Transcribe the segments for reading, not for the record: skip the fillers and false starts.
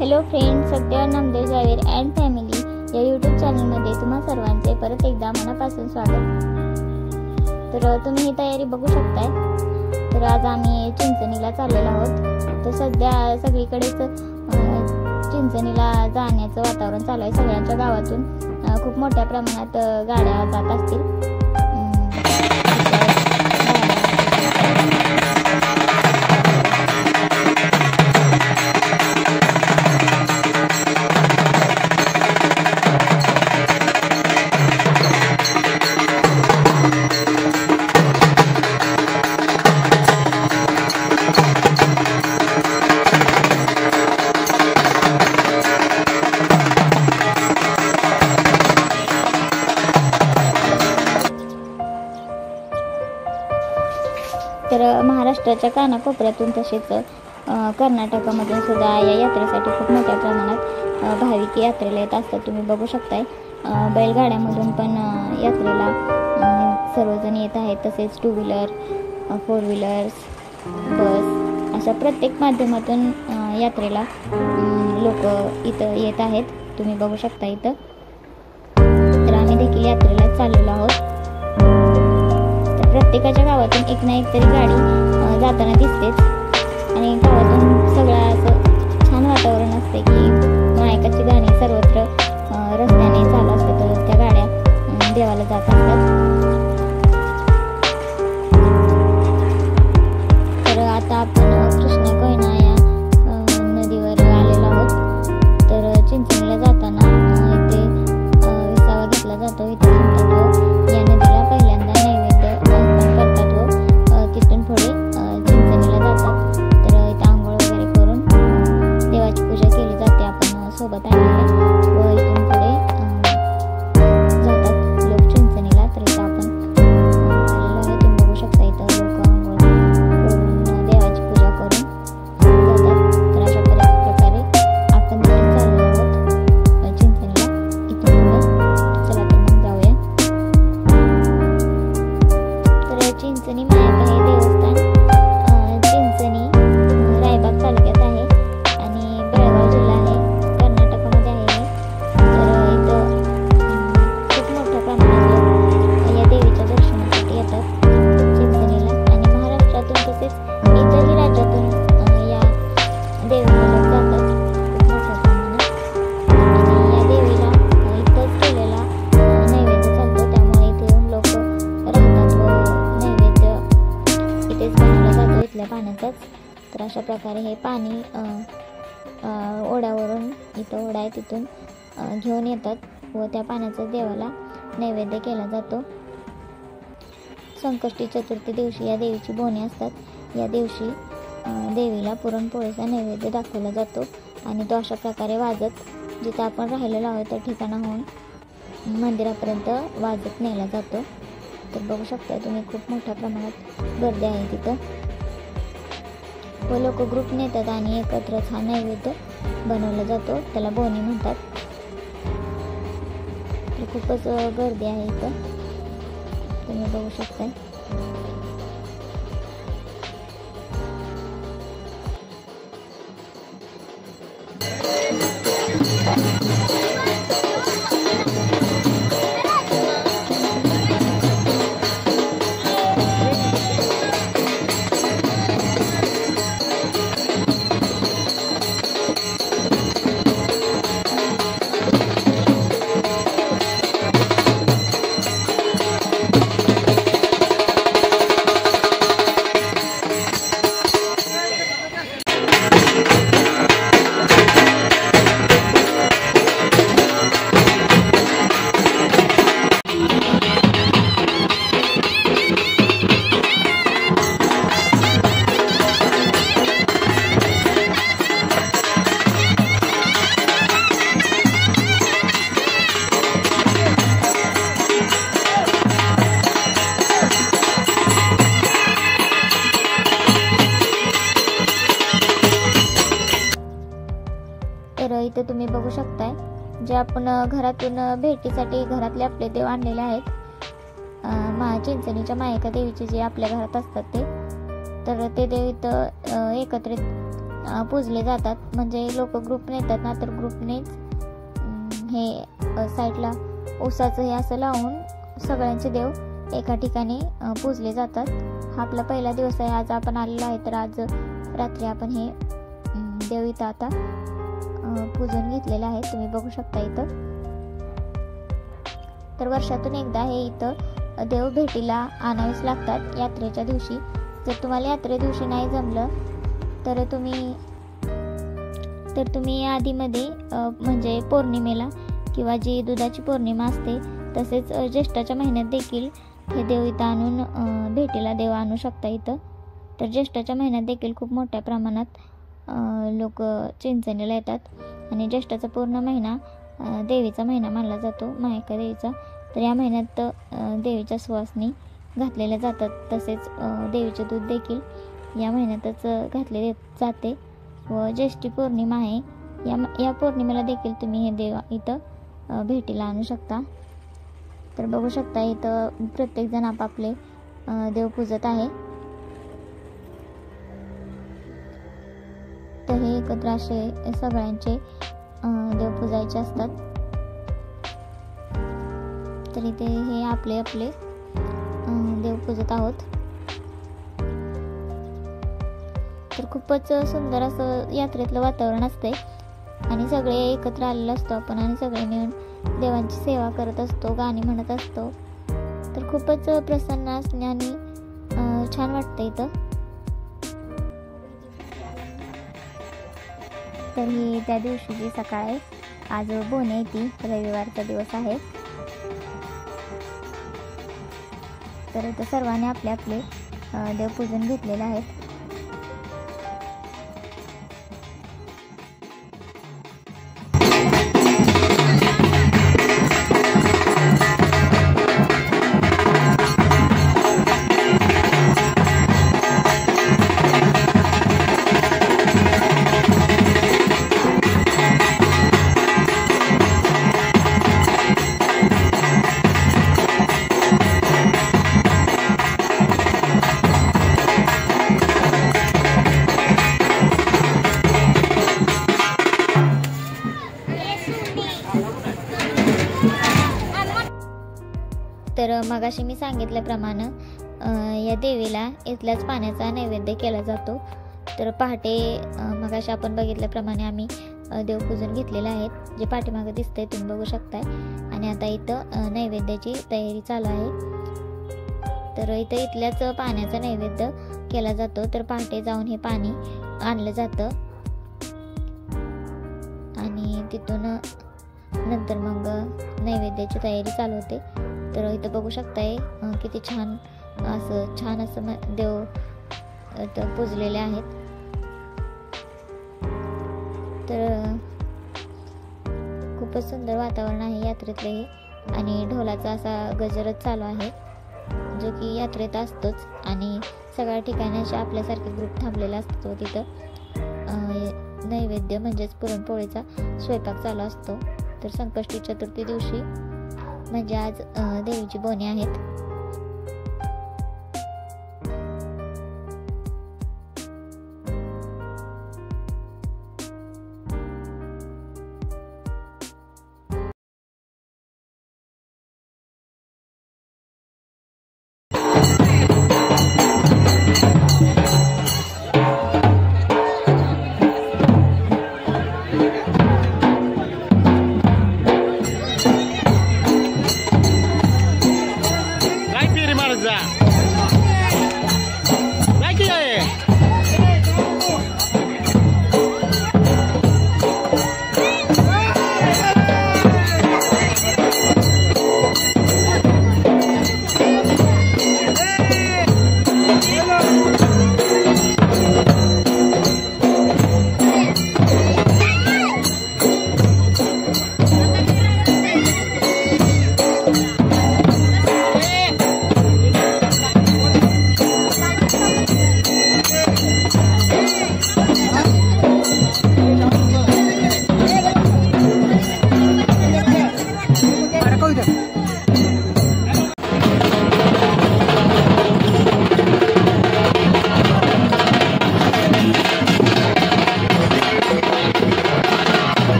Hello friends, सध्या Namdev जावेर and family या YouTube चॅनलमध्ये तुम्हा सर्वांचे परत एकदा मनापासून स्वागत। तर तुम्ही ही तयारी बघू शकताय। तर आज आम्ही चिंचणीला चाललेलो आहोत। तर सध्या सगळीकडेच चिंचणीला जाण्याचं वातावरण चालू आहे। सगळ्यांच्या गावातून खूप मोठ्या प्रमाणात गाड्या जात असतील। तर महाराष्ट्राच्या कानाकोपऱ्यातून तसेच कर्नाटकामधून सुद्धा या यात्रेसाठी खूप मोठ्या प्रमाणात भाविक यात्रेला येत असतात। तुम्ही बघू शकताय बैलगाड्यामधून पण यात्रेला सर्वजण येत आहेत। तसेच 2 व्हीलर, 4 व्हीलर्स, बस अशा प्रत्येक माध्यमातून यात्रेला लोक इथं येत आहेत। तुम्ही बघू शकता इथं। तर आम्ही देखील यात्रेला चाललेलो आहोत। प्रत्येकाच्या गावातून एक ना एक तरी गाडी जाताना दिसतेच आणि गावातून सगळं असं छान वातावरण असते की नायकाची गाणी सर्वत्र रस्त्याने चालू असतात। त्या गाड्या देवाला जात असतात। तर आता आपण कृष्णा कोयना या नदीवर आलेलो आहोत। तर चिंचणीला जाताना इथे विसावा घेतला जातो। इथे म्हणतात या नदीला पहिल्यांदा नैवेद्य अर्पण करतात व तिथून पुढे चिंचणीला जातात। तर इथे आंघोळ वगैरे करून देवाची पूजा केली जाते। आपण सोबत आणलेल्या व इथून पुढे जातात लोक चिंचणीला। तर इथं आपण आलेलो आहे। तुम्ही बघू शकता इथं लोक आंघोळ करून देवाची पूजा करून जातात। तर अशा प्रकारे आपण देखील चाललो आहोत चिंचणीला। इथून पुढे चला तर मग जाऊया। तर चिंचणी मायाबाई देवस्थान चिंचणी रायबाग तालुक्यात आहे आणि बेळगाव जिल्हा आहे, कर्नाटकमध्ये आहे। तर इथं खूप मोठ्या प्रमाणात लोक या देवीच्या दर्शनासाठी येतात चिंचणीला आणि महाराष्ट्रातून तसेच इतरही राज्यातून या देवीला लोक जातात खूप मोठ्या प्रमाणात। आणि या देवीला इथंच केलेला नैवेद्य चालतो, त्यामुळे इथे येऊन लोक राहतात व नैवेद्य इथेच बनवला जातो इथल्या पाण्याचाच। तर अशा प्रकारे हे पाणी ओढ्यावरून इथं ओढा आहे तिथून घेऊन येतात व त्या पाण्याचा देवाला नैवेद्य केला जातो। संकष्टी चतुर्थी दिवशी या देवीची बोने असतात। या दिवशी देवीला पुरणपोळीचा नैवेद्य दाखवला जातो आणि तो अशा प्रकारे वाजत जिथं आपण राहिलेलो आहोत त्या ठिकाणाहून मंदिरापर्यंत वाजत नेला जातो। तर बघू शकता तुम्ही खूप मोठ्या प्रमाणात गर्दी आहे तिथं व लोक ग्रुप नेतात आणि एकत्रच हा नैवेद्य बनवला जातो, त्याला बोनी म्हणतात। तर खूपच गर्दी आहे इथं तुम्ही बघू शकताय। तर इथे तुम्ही बघू शकताय जे आपण घरातून भेटीसाठी घरातले आपले देव आणलेले आहेत। चिंचणीच्या मायेका देवीचे जे आपल्या घरात असतात ते, तर ते देव इथं एकत्रित पूजले जातात. म्हणजे लोक ग्रुपने येतात ना, तर ग्रुपनेच हे साईडला ऊसाचं हे असं लावून सगळ्यांचे देव एका ठिकाणी पूजले जातात. हा आपला पहिला दिवस आहे. आज आपण आलेलो आहे, तर आज रात्री आपण हे देव इथं आता पूजून घेतलेले आहेत. तुम्ही बघू शकता इथं. तर वर्षातून एकदा हे इथं देव भेटीला आणावेच लागतात यात्रेच्या दिवशी. जर तुम्हाला यात्रे दिवशी नाही जमलं तर तुम्ही आधीमध्ये म्हणजे पौर्णिमेला किंवा जी दुधाची पौर्णिमा असते तसेच ज्येष्ठाच्या महिन्यात देखील हे देव इथं आणून भेटीला देव आणू शकता इथं. तर ज्येष्ठाच्या महिन्यात देखील खूप मोठ्या प्रमाणात लोक चिंचणीला येतात आणि ज्येष्ठाचा पूर्ण महिना देवीचा महिना मानला जातो, मायका देवीचा. तर या महिन्यात देवीच्या सुवासनी घातलेल्या जातात. तसेच देवीचे दूध देखील या महिन्यातच घातले जाते. व ज्येष्ठी पौर्णिमा आहे, या पौर्णिमेला देखील तुम्ही हे देव इथं भेटीला आणू शकता. तर बघू शकता इथं प्रत्येकजण आपापले देव पूजत आहे. तर हे एकत्र असे सगळ्यांचे देव पूजायचे असतात. तर इथे हे आपले आपले देव पूजत आहोत. तर खूपच सुंदर असं यात्रेतलं वातावरण असते आणि सगळे एकत्र आलेलो असतो आपण आणि सगळे मिळून देवांची सेवा करत असतो, गाणी म्हणत असतो. तर खूपच प्रसन्न असणे आणि छान वाटतं इथं. तर ही त्या दिवशीची सकाळ आहे. आज बोने येते, रविवारचा दिवस आहे. तर इथं सर्वांनी आपले आपले देवपूजन घेतलेले आहेत. तर मगाशी मी सांगितल्याप्रमाणे या देवीला इथल्याच पाण्याचा नैवेद्य केला जातो. तर पहाटे मगाशी आपण बघितल्याप्रमाणे आम्ही देवपूजन घेतलेलं आहे, जे पाठीमागं दिसतंय तुम्ही बघू शकताय. आणि आता इथं नैवेद्याची तयारी चालू आहे. तर इथं इथल्याच पाण्याचा नैवेद्य केला जातो. तर पहाटे जाऊन हे पाणी आणलं जातं आणि तिथून नंतर मग नैवेद्याची तयारी चालू होते. तर इथं बघू शकताय किती छान असं देव पूजलेले आहेत. तर खूपच सुंदर वातावरण आहे यात्रेतलं हे. आणि ढोलाचा असा गजरच चालू आहे, जो की यात्रेत असतोच. आणि सगळ्या ठिकाणी असे आपल्यासारखे ग्रुप थांबलेला असतो. तिथं नैवेद्य म्हणजेच पुरणपोळीचा स्वयंपाक चालू असतो. तर संकष्टी चतुर्थी दिवशी म्हणजे आज देवीची बोने आहेत.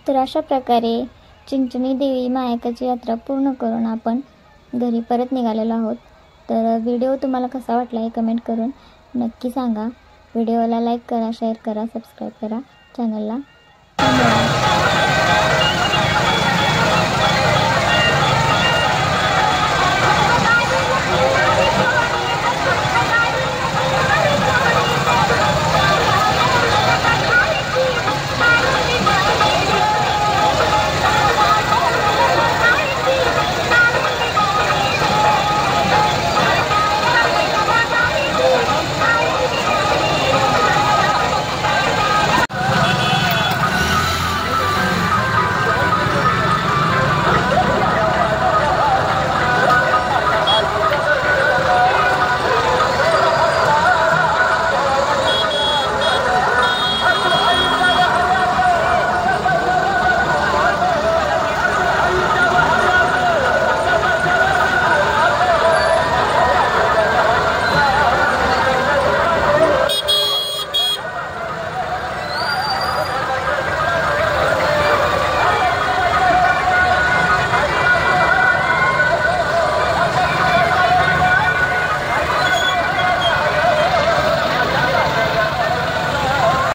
तर अशा प्रकारे चिंचणी देवी मायकाची यात्रा पूर्ण करून आपण घरी परत निघालेलो आहोत। तर व्हिडिओ तुम्हाला कसा वाटला हे कमेंट करून नक्की सांगा। व्हिडिओला लाईक करा, शेअर करा, सबस्क्राईब करा चॅनलला। धन्यवाद।